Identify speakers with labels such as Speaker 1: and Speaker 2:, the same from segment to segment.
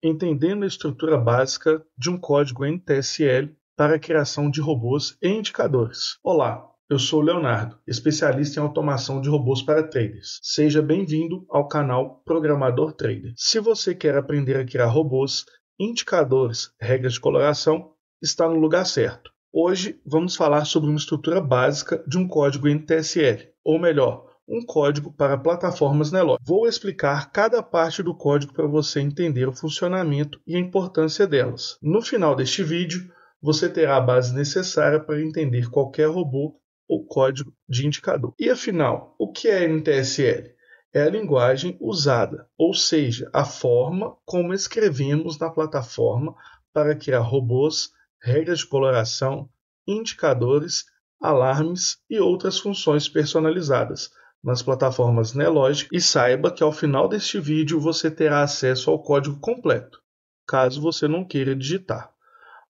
Speaker 1: entendendo a estrutura básica de um código NTSL para a criação de robôs e indicadores. Olá, eu sou o Leonardo, especialista em automação de robôs para traders. Seja bem-vindo ao canal Programador Trader. Se você quer aprender a criar robôs, indicadores, regras de coloração, está no lugar certo. Hoje vamos falar sobre uma estrutura básica de um código NTSL, ou melhor, um código para plataformas nelógicas. Vou explicar cada parte do código para você entender o funcionamento e a importância delas. No final deste vídeo, você terá a base necessária para entender qualquer robô ou código de indicador. E afinal, o que é NTSL? É a linguagem usada, ou seja, a forma como escrevemos na plataforma para criar robôs, regras de coloração, indicadores, alarmes e outras funções personalizadas nas plataformas Nelogic, e saiba que ao final deste vídeo você terá acesso ao código completo, caso você não queira digitar.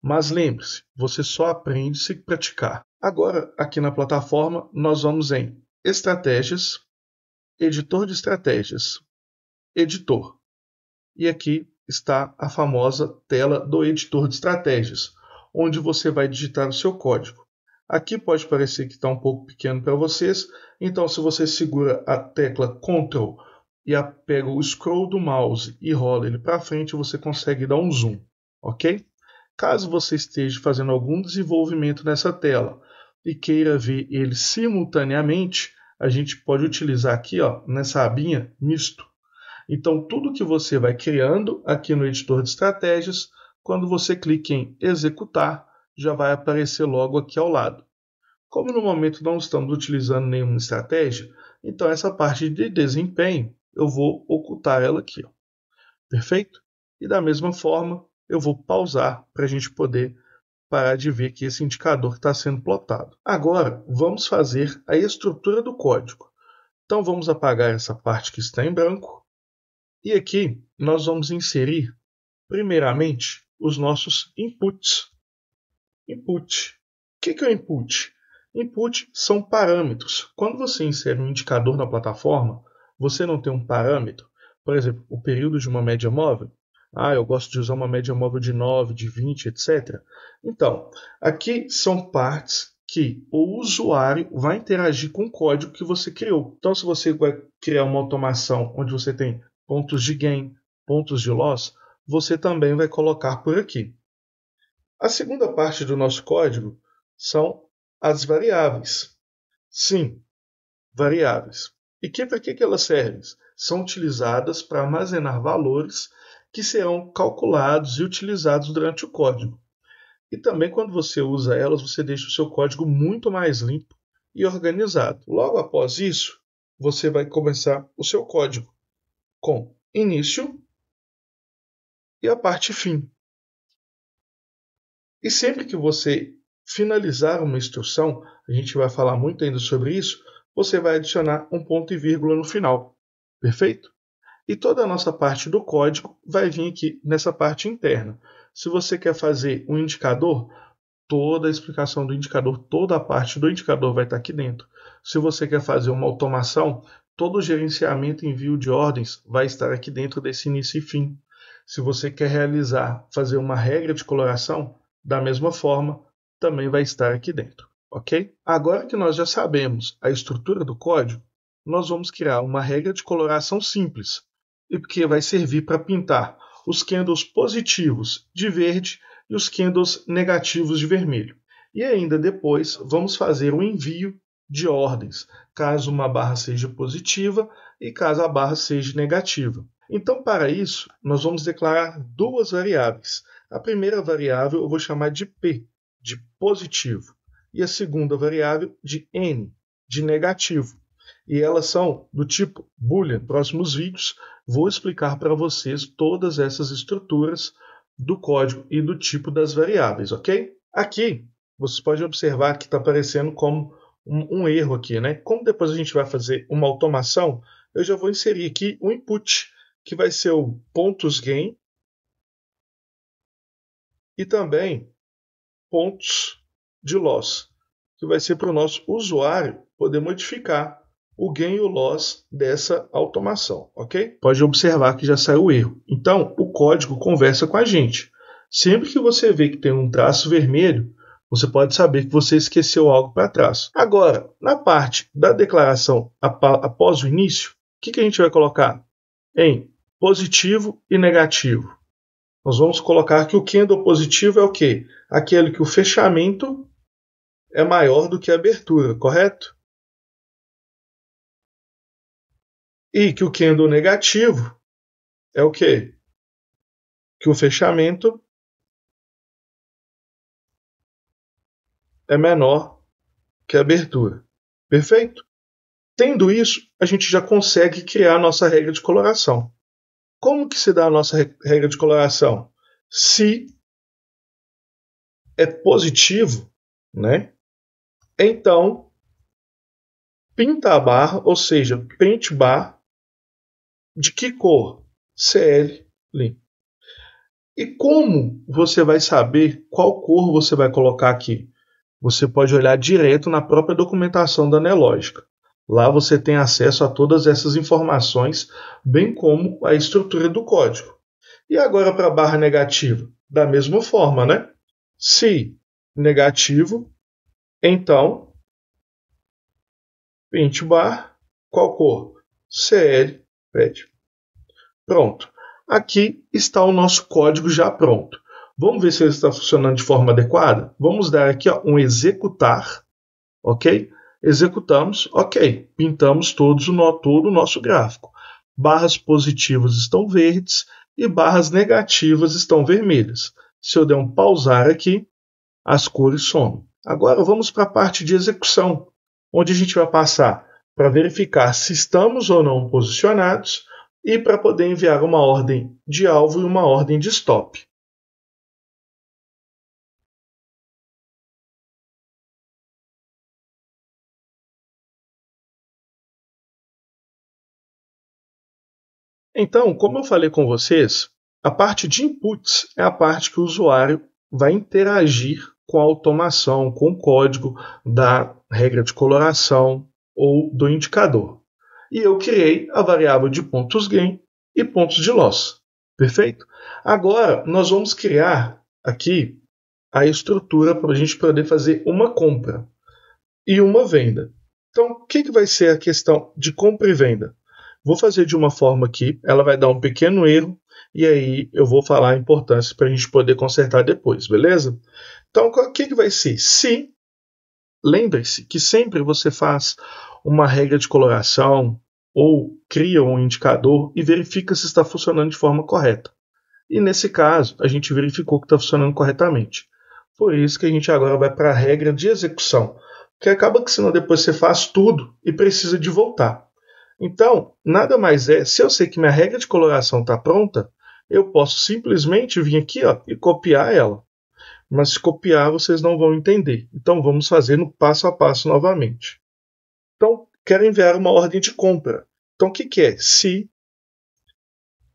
Speaker 1: Mas lembre-se, você só aprende se praticar. Agora, aqui na plataforma, nós vamos em Estratégias, Editor de Estratégias, Editor. E aqui está a famosa tela do Editor de Estratégias, onde você vai digitar o seu código. Aqui pode parecer que está um pouco pequeno para vocês, então se você segura a tecla Ctrl e pega o scroll do mouse e rola ele para frente, você consegue dar um zoom, ok? Caso você esteja fazendo algum desenvolvimento nessa tela e queira ver ele simultaneamente, a gente pode utilizar aqui, nessa abinha, misto. Então, tudo que você vai criando aqui no editor de estratégias, quando você clica em executar, já vai aparecer logo aqui ao lado. Como no momento não estamos utilizando nenhuma estratégia, então essa parte de desempenho eu vou ocultar ela aqui. Perfeito? E da mesma forma, eu vou pausar para a gente poder parar de ver que esse indicador está sendo plotado. Agora, vamos fazer a estrutura do código. Então, vamos apagar essa parte que está em branco. E aqui, nós vamos inserir, primeiramente, os nossos inputs. Input. O que é o input? Input são parâmetros. Quando você insere um indicador na plataforma, você não tem um parâmetro. Por exemplo, o período de uma média móvel. Eu gosto de usar uma média móvel de 9, de 20, etc. Então, aqui são partes que o usuário vai interagir com o código que você criou. Então, se você vai criar uma automação onde você tem pontos de gain, pontos de loss, você também vai colocar por aqui. A segunda parte do nosso código são as variáveis. Sim, variáveis. E para que elas servem? São utilizadas para armazenar valores que serão calculados e utilizados durante o código. E também quando você usa elas, você deixa o seu código muito mais limpo e organizado. Logo após isso, você vai começar o seu código com início e a parte fim. E sempre que você finalizar uma instrução, a gente vai falar muito ainda sobre isso, você vai adicionar um ponto e vírgula no final. Perfeito? E toda a nossa parte do código vai vir aqui nessa parte interna. Se você quer fazer um indicador, toda a explicação do indicador, toda a parte do indicador vai estar aqui dentro. Se você quer fazer uma automação, todo o gerenciamento e envio de ordens vai estar aqui dentro desse início e fim. Se você quer fazer uma regra de coloração, da mesma forma, também vai estar aqui dentro, ok? Agora que nós já sabemos a estrutura do código, nós vamos criar uma regra de coloração simples, e que vai servir para pintar os candles positivos de verde e os candles negativos de vermelho. E ainda depois vamos fazer o envio de ordens, caso uma barra seja positiva e caso a barra seja negativa. Então, para isso, nós vamos declarar duas variáveis. A primeira variável eu vou chamar de P, de positivo, e a segunda variável de N, de negativo. E elas são do tipo Boolean. Nos próximos vídeos vou explicar para vocês todas essas estruturas do código e do tipo das variáveis, ok? Aqui, vocês podem observar que está aparecendo como um erro aqui, né? Como depois a gente vai fazer uma automação, eu já vou inserir aqui o input, que vai ser o pontos gain e também pontos de loss, que vai ser para o nosso usuário poder modificar o gain e o loss dessa automação, ok? Pode observar que já saiu o erro. Então, o código conversa com a gente. Sempre que você vê que tem um traço vermelho, você pode saber que você esqueceu algo para trás. Agora, na parte da declaração após o início, o que a gente vai colocar? Em positivo e negativo. Nós vamos colocar que o candle positivo é o quê? Aquele que o fechamento é maior do que a abertura, correto? E que o candle negativo é o quê? Que o fechamento é menor que a abertura. Perfeito? Tendo isso, a gente já consegue criar a nossa regra de coloração. Como que se dá a nossa regra de coloração? Se é positivo, né? Então, pinta a barra, ou seja, paint bar, de que cor? CL limpo. E como você vai saber qual cor você vai colocar aqui? Você pode olhar direto na própria documentação da Nelogica. Lá você tem acesso a todas essas informações, bem como a estrutura do código. E agora para a barra negativa? Da mesma forma, né? Se negativo, então paint bar, qual cor? CL red. Pronto. Aqui está o nosso código já pronto. Vamos ver se ele está funcionando de forma adequada? Vamos dar aqui um executar, ok? Executamos, ok. Pintamos todo o nosso gráfico. Barras positivas estão verdes e barras negativas estão vermelhas. Se eu der um pausar aqui, as cores somem. Agora vamos para a parte de execução, onde a gente vai passar para verificar se estamos ou não posicionados e para poder enviar uma ordem de alvo e uma ordem de stop. Então, como eu falei com vocês, a parte de inputs é a parte que o usuário vai interagir com a automação, com o código da regra de coloração ou do indicador. E eu criei a variável de pontos gain e pontos de loss. Perfeito? Agora, nós vamos criar aqui a estrutura para a gente poder fazer uma compra e uma venda. Então, o que vai ser a questão de compra e venda? Vou fazer de uma forma aqui, ela vai dar um pequeno erro, e aí eu vou falar a importância para a gente poder consertar depois, beleza? Então, o que vai ser? Se, lembre-se que sempre você faz uma regra de coloração ou cria um indicador e verifica se está funcionando de forma correta. E nesse caso, a gente verificou que está funcionando corretamente. Por isso que a gente agora vai para a regra de execução, que acaba que senão depois você faz tudo e precisa de voltar. Então, nada mais é, se eu sei que minha regra de coloração está pronta, eu posso simplesmente vir aqui e copiar ela. Mas se copiar, vocês não vão entender. Então, vamos fazer no passo a passo novamente. Então, quero enviar uma ordem de compra. Então, o que é? Se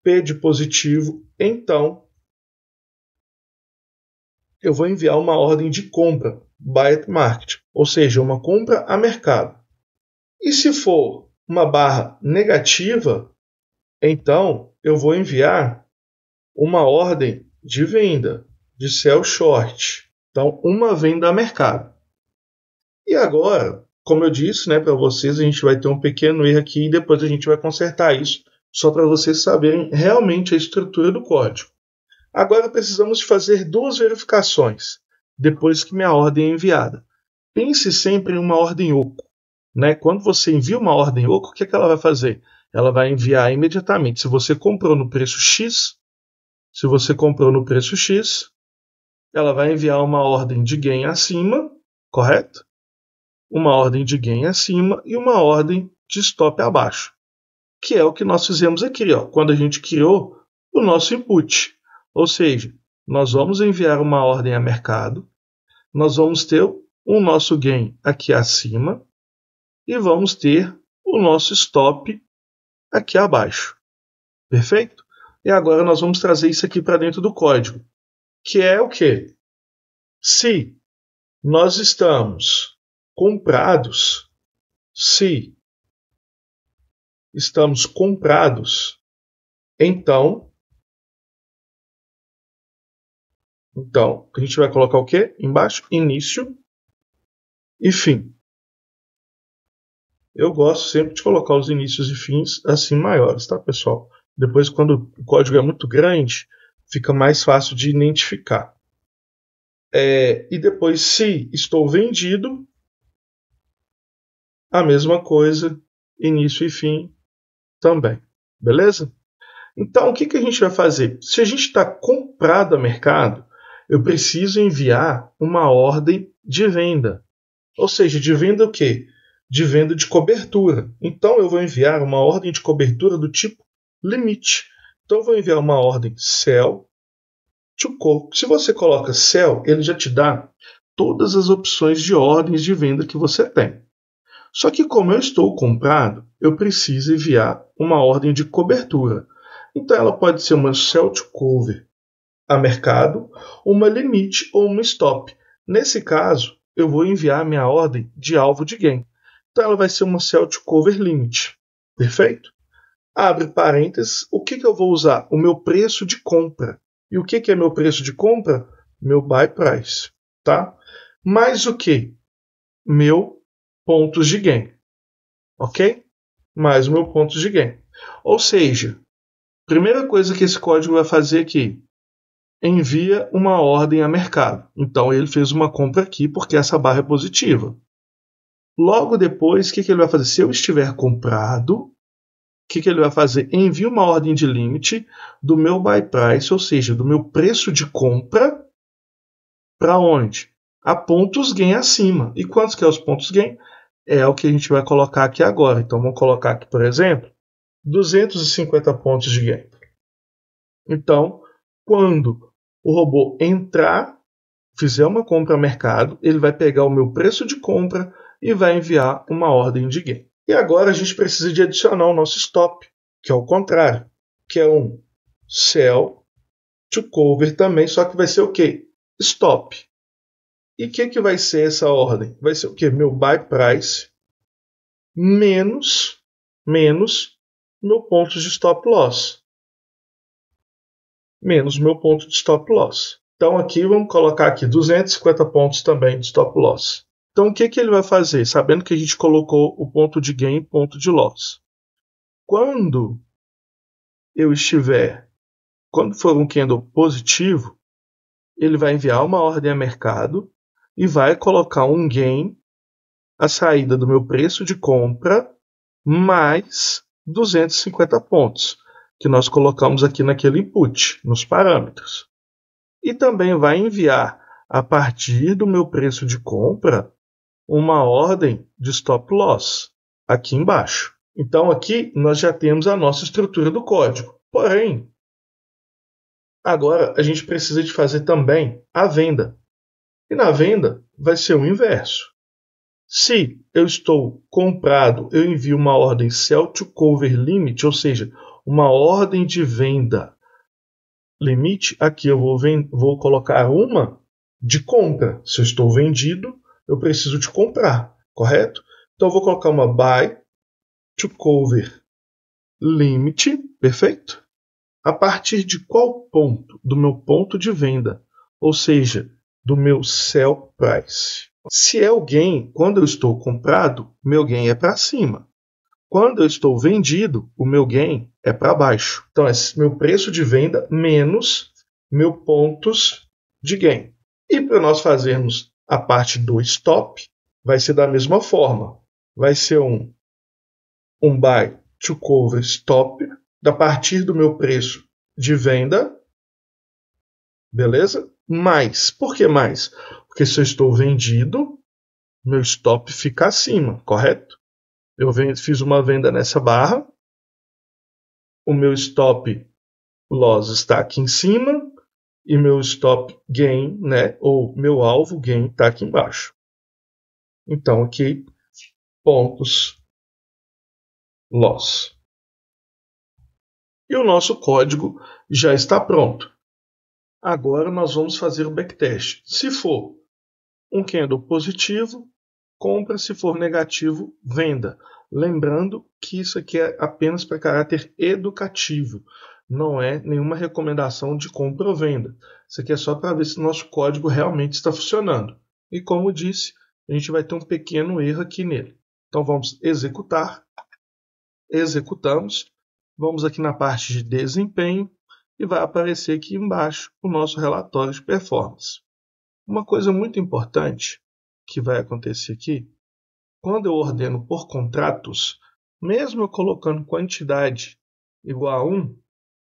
Speaker 1: P de positivo, então eu vou enviar uma ordem de compra, buy at market, ou seja, uma compra a mercado. E se for uma barra negativa, então eu vou enviar uma ordem de venda, de sell short. Então, uma venda a mercado. E agora, como eu disse para vocês, a gente vai ter um pequeno erro aqui e depois a gente vai consertar isso, só para vocês saberem realmente a estrutura do código. Agora precisamos de fazer duas verificações, depois que minha ordem é enviada. Pense sempre em uma ordem oco. Quando você envia uma ordem oco, o que ela vai fazer? Ela vai enviar imediatamente. Se você comprou no preço X, ela vai enviar uma ordem de gain acima, correto? Uma ordem de gain acima e uma ordem de stop abaixo, que é o que nós fizemos aqui, quando a gente criou o nosso input. Ou seja, nós vamos enviar uma ordem a mercado, nós vamos ter o nosso gain aqui acima e vamos ter o nosso stop aqui abaixo. Perfeito? E agora nós vamos trazer isso aqui para dentro do código, que é o quê? Se nós estamos comprados, se estamos comprados, então a gente vai colocar o quê? Embaixo, início e fim. Eu gosto sempre de colocar os inícios e fins assim maiores, tá, pessoal? Depois, quando o código é muito grande, fica mais fácil de identificar. E depois, se estou vendido, a mesma coisa, início e fim também. Beleza? Então, o que a gente vai fazer? Se a gente está comprado a mercado, eu preciso enviar uma ordem de venda. Ou seja, de venda o quê? De venda de cobertura. Então, eu vou enviar uma ordem de cobertura do tipo limite. Então, eu vou enviar uma ordem sell to call. Se você coloca sell, ele já te dá todas as opções de ordens de venda que você tem. Só que como eu estou comprado, eu preciso enviar uma ordem de cobertura. Então ela pode ser uma sell to cover a mercado, uma limite ou uma stop. Nesse caso, eu vou enviar minha ordem de alvo de gain. Então ela vai ser uma sell to cover limit. Perfeito? Abre parênteses, o que eu vou usar? O meu preço de compra. E o que é meu preço de compra? Meu buy price. Tá? Mais o que? Meu pontos de gain. Ok? Mais o meu pontos de gain. Ou seja, primeira coisa que esse código vai fazer aqui, envia uma ordem a mercado. Então ele fez uma compra aqui porque essa barra é positiva. Logo depois, o que ele vai fazer? Se eu estiver comprado, o que ele vai fazer? Envia uma ordem de limite do meu buy price, ou seja, do meu preço de compra, para onde? A pontos gain acima. E quantos que é os pontos gain? É o que a gente vai colocar aqui agora. Então vamos colocar aqui, por exemplo, 250 pontos de gain. Então, quando o robô entrar, fizer uma compra no mercado, ele vai pegar o meu preço de compra e vai enviar uma ordem de gain. E agora a gente precisa de adicionar o nosso stop, que é o contrário, que é um sell to cover também, só que vai ser o quê? Stop. E o que vai ser essa ordem? Vai ser o quê? Meu buy price menos meu ponto de stop loss. Menos meu ponto de stop loss. Então aqui vamos colocar aqui 250 pontos também de stop loss. Então o que ele vai fazer? Sabendo que a gente colocou o ponto de gain e ponto de loss. Quando for um candle positivo, ele vai enviar uma ordem a mercado e vai colocar um gain, a saída do meu preço de compra, mais 250 pontos, que nós colocamos aqui naquele input, nos parâmetros. E também vai enviar, a partir do meu preço de compra, uma ordem de stop loss, aqui embaixo. Então aqui nós já temos a nossa estrutura do código. Porém, agora a gente precisa de fazer também a venda. E na venda vai ser o inverso. Se eu estou comprado, eu envio uma ordem sell to cover limit, ou seja, uma ordem de venda limite. Aqui eu vou colocar uma de compra. Se eu estou vendido, eu preciso de comprar, correto? Então eu vou colocar uma buy to cover limit, perfeito? A partir de qual ponto? Do meu ponto de venda, ou seja, do meu sell price. Se é o gain, quando eu estou comprado, meu gain é para cima. Quando eu estou vendido, o meu gain é para baixo. Então é meu preço de venda menos meu pontos de gain. E para nós fazermos a parte do stop, vai ser da mesma forma. Vai ser um buy to cover stop, a partir do meu preço de venda, beleza? Mais. Por que mais? Porque se eu estou vendido, meu stop fica acima, correto? Eu fiz uma venda nessa barra, o meu stop loss está aqui em cima e meu stop gain, né, ou meu alvo gain está aqui embaixo. Então aqui pontos loss. E o nosso código já está pronto. Agora nós vamos fazer o backtest. Se for um candle positivo, compra, se for negativo, venda. Lembrando que isso aqui é apenas para caráter educativo, não é nenhuma recomendação de compra ou venda. Isso aqui é só para ver se o nosso código realmente está funcionando. E como disse, a gente vai ter um pequeno erro aqui nele. Então vamos executar, executamos, vamos aqui na parte de desempenho e vai aparecer aqui embaixo o nosso relatório de performance. Uma coisa muito importante que vai acontecer aqui, quando eu ordeno por contratos, mesmo eu colocando quantidade igual a 1,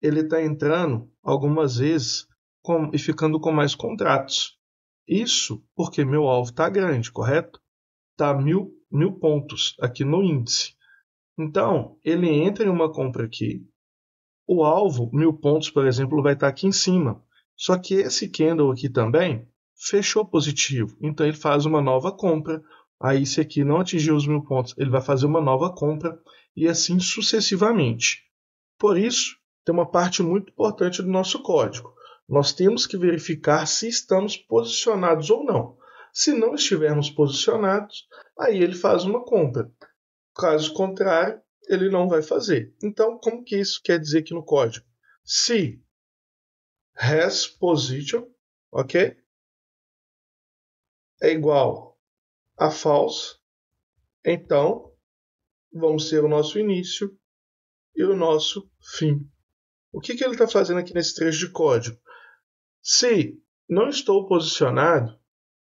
Speaker 1: ele está entrando algumas vezes e ficando com mais contratos. Isso porque meu alvo está grande, correto? Está 1000 pontos aqui no índice. Então, ele entra em uma compra aqui, o alvo, 1000 pontos, por exemplo, vai estar aqui em cima. Só que esse candle aqui também fechou positivo, então ele faz uma nova compra. Aí, se aqui não atingiu os 1000 pontos, ele vai fazer uma nova compra e assim sucessivamente. Por isso, tem uma parte muito importante do nosso código. Nós temos que verificar se estamos posicionados ou não. Se não estivermos posicionados, aí ele faz uma compra. Caso contrário, ele não vai fazer. Então, como que isso quer dizer aqui no código? Se has position, ok? É igual a false, então vamos ter o nosso início e o nosso fim. O que ele está fazendo aqui nesse trecho de código? Se não estou posicionado,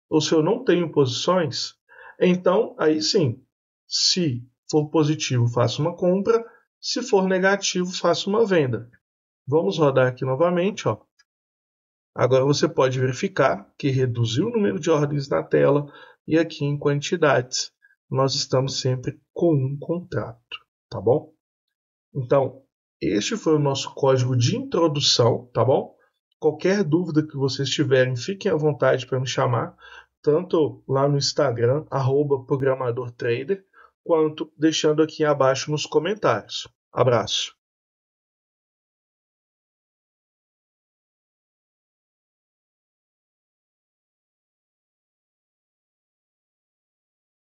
Speaker 1: ou se eu não tenho posições, então aí sim, se for positivo, faço uma compra, se for negativo, faço uma venda. Vamos rodar aqui novamente, ó. Agora você pode verificar que reduziu o número de ordens na tela e aqui em quantidades nós estamos sempre com um contrato, tá bom? Então, este foi o nosso código de introdução, tá bom? Qualquer dúvida que vocês tiverem, fiquem à vontade para me chamar, tanto lá no Instagram, @programadortrader, quanto deixando aqui abaixo nos comentários. Abraço!